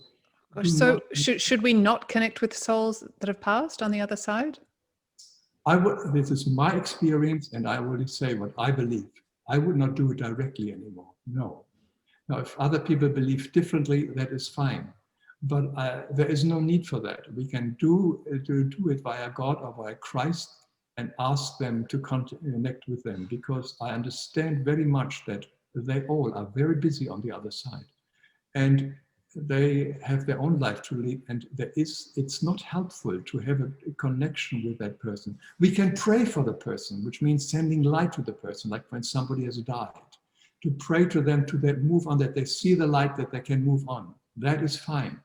should we not connect with souls that have passed on the other side? This is my experience, and I will say what I believe. I would not do it directly anymore. No. Now, if other people believe differently, that is fine. But there is no need for that. We can do it via God or via Christ, and ask them to connect with them, because I understand very much that they all are very busy on the other side, and they have their own life to lead, and it's not helpful to have a connection with that person. We can pray for the person, which means sending light to the person, like when somebody has died, to pray to them to that move on, that they see the light, that they can move on. That is fine.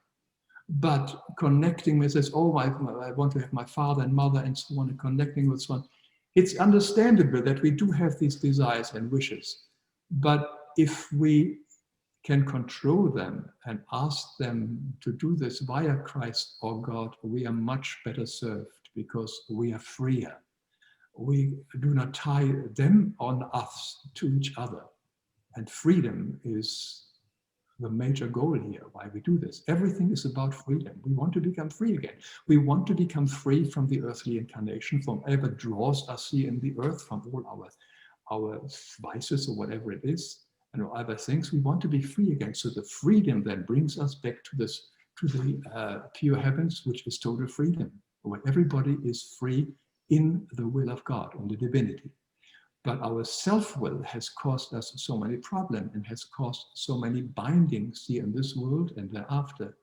But connecting with this, oh, I want to have my father and mother and so on, and connecting with someone, it's understandable that we do have these desires and wishes. But if we can control them and ask them to do this via Christ or God, we are much better served, because we are freer. We do not tie them on us to each other. And freedom is the major goal here, why we do this. Everything is about freedom. We want to become free again. We want to become free from the earthly incarnation, from whatever draws us here in the earth, from all our vices or whatever it is, and other things. We want to be free again. So the freedom then brings us back to the pure heavens, which is total freedom, where everybody is free in the will of God, in the divinity. But our self-will has caused us so many problems and has caused so many bindings here in this world and thereafter.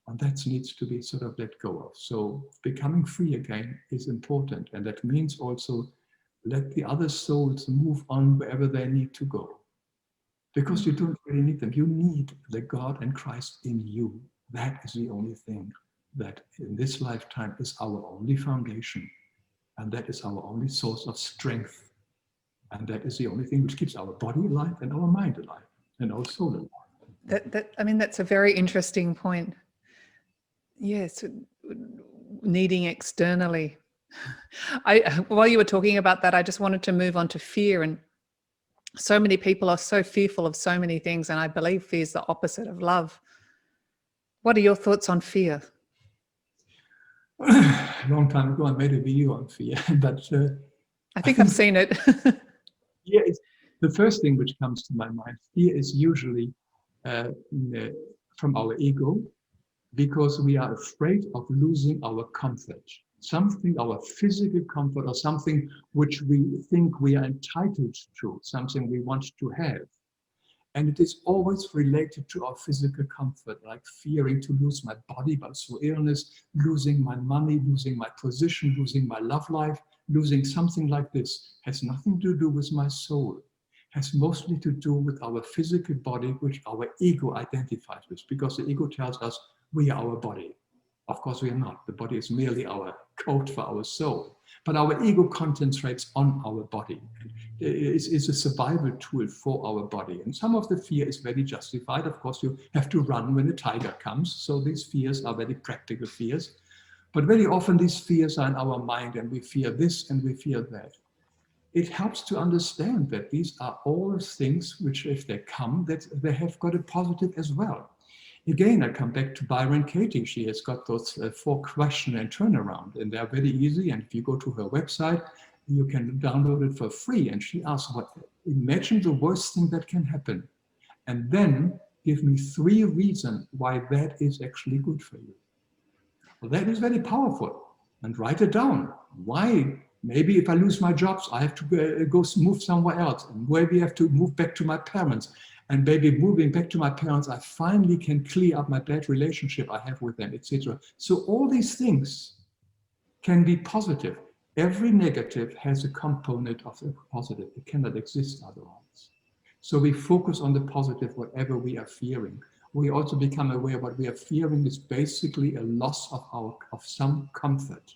And that needs to be sort of let go of. So becoming free again is important. And that means also let the other souls move on wherever they need to go. Because you don't really need them. You need the God and Christ in you. That is the only thing that in this lifetime is our only foundation. And that is our only source of strength. And that is the only thing which keeps our body alive and our mind alive and our soul alive. I mean, that's a very interesting point. Yes, needing externally. While you were talking about that, I just wanted to move on to fear. And so many people are so fearful of so many things. And I believe fear is the opposite of love. What are your thoughts on fear? A long time ago, I made a video on fear, but I think I've seen it. Yeah, The first thing which comes to my mind, fear is usually uh, from our ego, because we are afraid of losing our comfort, something, our physical comfort, or something which we think we are entitled to, something we want to have. And it is always related to our physical comfort, like fearing to lose my body by through illness, losing my money, losing my position, losing my love life, losing something like this. Has nothing to do with my soul. Has mostly to do with our physical body, which our ego identifies with, because the ego tells us we are our body. Of course, we are not. The body is merely our code for our soul. But our ego concentrates on our body. It's a survival tool for our body. And some of the fear is very justified. Of course, you have to run when a tiger comes. So these fears are very practical fears. But very often these fears are in our mind, and we fear this and we fear that. It helps to understand that these are all things which, if they come, that they have got a positive as well. Again, I come back to Byron Katie. She has got those 4 question and turnaround, and they're very easy. And if you go to her website, you can download it for free. And she asks, imagine the worst thing that can happen, and then give me 3 reasons why that is actually good for you. Well, that is very powerful. And write it down. Why? Maybe if I lose my jobs, I have to go move somewhere else. And maybe I have to move back to my parents. And maybe moving back to my parents, I finally can clear up my bad relationship I have with them, etc. So all these things can be positive. Every negative has a component of the positive. It cannot exist otherwise. So we focus on the positive, whatever we are fearing. We also become aware what we are fearing is basically a loss of some comfort.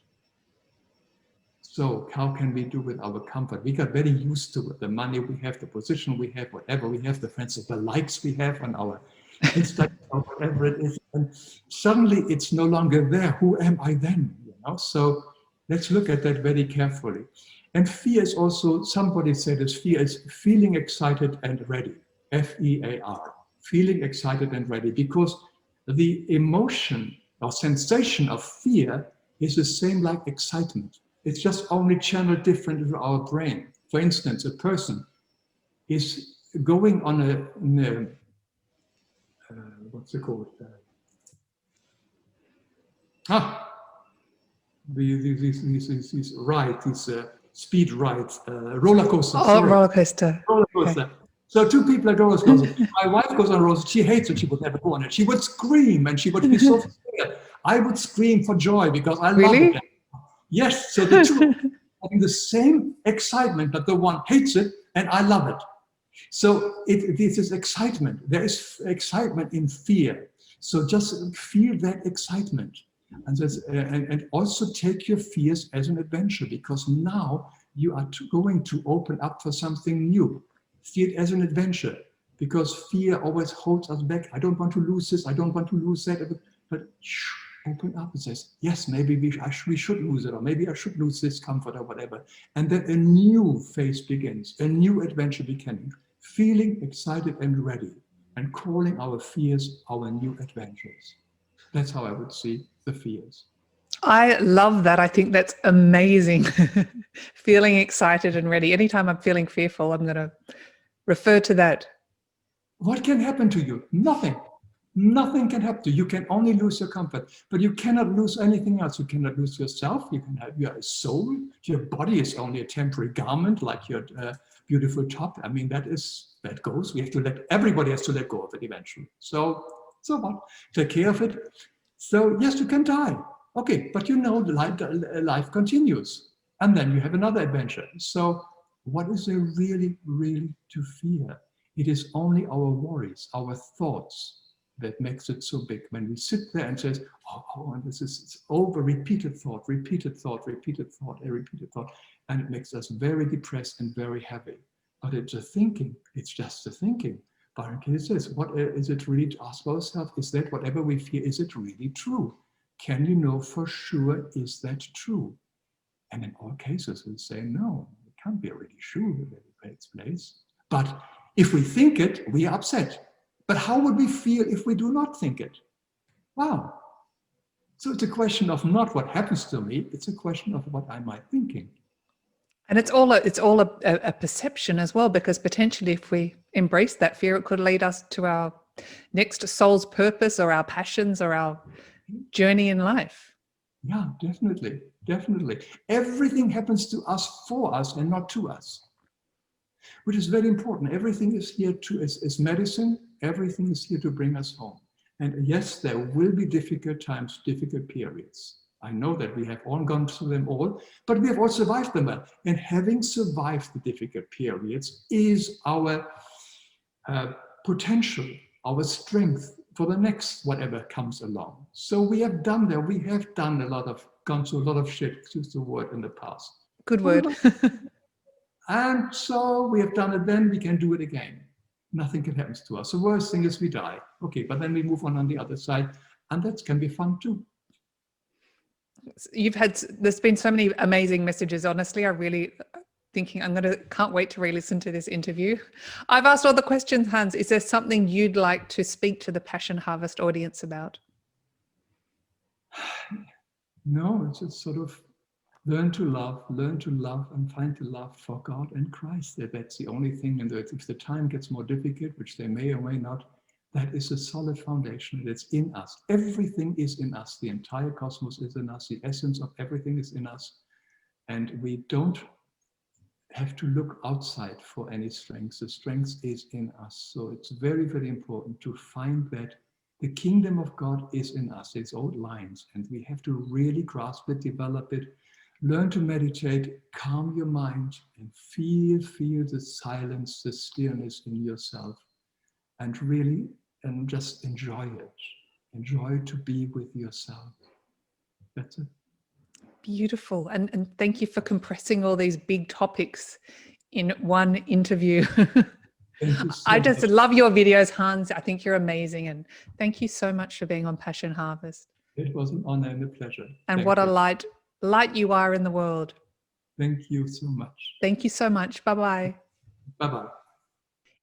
So how can we do with our comfort? We got very used to it. The money we have, the position we have, whatever we have, the friends, the likes we have on our Instagram or whatever it is. And suddenly it's no longer there. Who am I then? So let's look at that very carefully. And fear is also, somebody said this, fear is feeling excited and ready. F-E-A-R, feeling excited and ready. Because the emotion or sensation of fear is the same like excitement. It's just only channeled different into our brain. For instance, a person is going on what's it called? These rides, these speed rides, roller coasters. Oh, roller coaster. Roller coaster. Okay. So 2 people at roller coaster. My wife goes on a roller coaster. She hates it. She would never go on it. She would scream and she would be so scared. I would scream for joy because I love it. Yes, so the 2 having the same excitement, but the one hates it and I love it. So this is excitement. There is excitement in fear. So just feel that excitement. And also take your fears as an adventure, because now you are going to open up for something new. See it as an adventure, because fear always holds us back. I don't want to lose this. I don't want to lose that. But open up and says, yes, maybe we should lose it, or maybe I should lose this comfort or whatever. And then a new phase begins, a new adventure beginning, feeling excited and ready, and calling our fears our new adventures. That's how I would see the fears. I love that. I think that's amazing. Feeling excited and ready. Anytime I'm feeling fearful, I'm going to refer to that. What can happen to you? Nothing. Nothing can happen to you. You can only lose your comfort, but you cannot lose anything else. You cannot lose yourself. You can have your soul. Your body is only a temporary garment, like your beautiful top. I mean, that goes. We have to everybody has to let go of it eventually. So what? Take care of it. So yes, you can die. Okay, but life continues, and then you have another adventure. So what is there really, really to fear? It is only our worries, our thoughts, that makes it so big. When we sit there and says, and it's over, repeated thought, and it makes us very depressed and very heavy. But it's a thinking. It's just a thinking. Byron Katie says, what is it really to ask ourselves? Is that whatever we fear, is it really true? Can you know for sure, is that true? And in all cases, we say, no, it can't be really true that it takes place. But if we think it, we are upset. But how would we feel if we do not think it? Wow. So it's a question of not what happens to me, it's a question of what am I thinking. And it's all a perception as well, because potentially if we embrace that fear, it could lead us to our next soul's purpose or our passions or our journey in life. Yeah, definitely. Definitely. Everything happens to us for us and not to us, which is very important. Everything is here is medicine. Everything is here to bring us home. And yes, there will be difficult times, difficult periods. I know that we have all gone through them all, but we have all survived them. And having survived the difficult periods is our potential, our strength for the next whatever comes along. So we have done that. We have gone through a lot of shit, excuse the word, in the past. Good word. And so we have done it then, we can do it again. Nothing can happen to us. The worst thing is we die. Okay, but then we move on the other side, and that can be fun too. There's been so many amazing messages. Honestly, I really can't wait to re-listen to this interview. I've asked all the questions, Hans. Is there something you'd like to speak to the Passion Harvest audience about? No, it's just sort of learn to love and find the love for God and Christ. That's the only thing. And if the time gets more difficult, which they may or may not, that is a solid foundation. That's in us. Everything is in us. The entire cosmos is in us. The essence of everything is in us. And we don't have to look outside for any strength. The strength is in us. So it's very, very important to find that the kingdom of God is in us. It's old lines, and we have to really grasp it, develop it, learn to meditate, calm your mind, and feel the silence, the stillness in yourself, and really, and just enjoy it. Enjoy to be with yourself. That's it. Beautiful. And thank you for compressing all these big topics in one interview. Thank you so I just much. love your videos, Hans. I think you're amazing. And thank you so much for being on Passion Harvest. It was an honor and a pleasure. And Thank what you. a light you are in the world. Thank you so much. Thank you so much. Bye-bye. Bye-bye.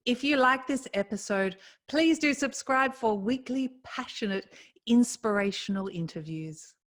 If you like this episode, please do subscribe for weekly passionate, inspirational interviews.